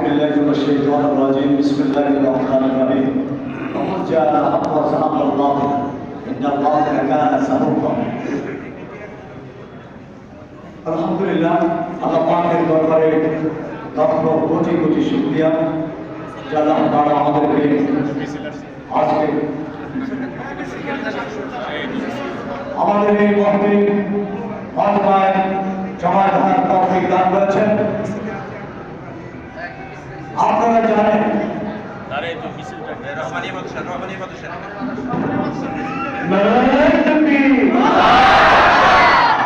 بالله من الشيطان الرجيم بسم الله الرحمن الرحيم وقل جاء الحق وزهق الباطل إن الباطل كان زهوقا আলহামদুলিল্লাহ আল্লাহ পাকের দরবারে লক্ষ কোটি কোটি শুকরিয়া যে আল্লাহ তাআলা আমাদেরকে আজকে আমাদের এই মহফিল ফাতেমায় জামাত হওয়ার তৌফিক দান করেছেন। আপনারা জানেন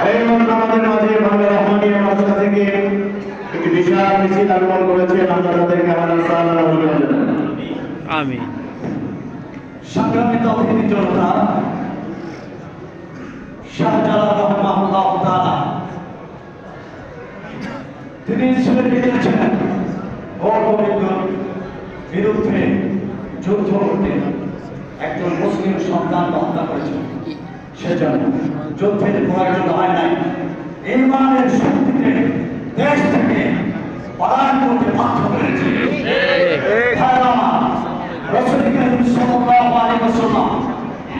এই আমাদের মাঝে বাংলা রহমানিয়া মাদ্রাসা থেকে একটি বিশাল মিছিল আগমন করেছেন। আমরা তাদেরকে আমাদের সালাম জানাই। আমিন। সংগ্রামী তৌহিদি জনতা, শাহজালাল রাহমাহুল্লাহ তাআলা তিনি ছেলে দিয়েছিলেন বঙ্গবন্ধুর বিরুদ্ধে যুদ্ধ করতে একজন মুসলিম সন্তান হত্যা করেছেন। সেজন্য যুদ্ধের প্রয়োজন হয় নাই। ইমানের শক্তিতে দেশ থেকে পলায়ন করতে বাধ্য করেছে। রাসূল করিম সাল্লাল্লাহু আলাইহি ওয়াসাল্লাম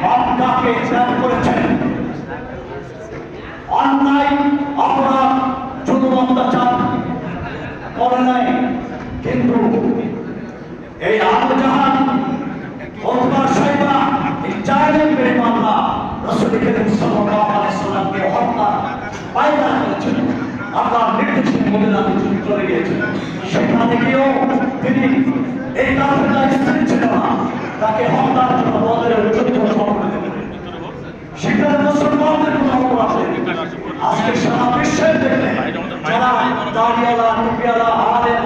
মক্কাকে ত্যাগ করেছেন। অন্যায় অপরাধ জুলুম অত্যাচার করে নাই, কিন্তু এই আবু জাহাল ওতবা শাইবা এই জালিম বেঈমানরা রাসূল করিম সাল্লাল্লাহু আলাইহি ওয়াসাল্লামকে হত্যা পায়রা করেছেন। আল্লাহর নির্দেশে মদিনাতে চলে গিয়েছেন। সেখানে গিয়েও তিনি এই কাফেররা স্থির ছিল না, তাকে হত্যার জন্য বদরের যুদ্ধ সমাপন দিলেন। সেখানে মুসলমানদের কোনো অপরাধ নেই। আজকে সারা বিশ্বের দেখলে যারা দাড়িওয়ালা টুপিওয়ালা আলেম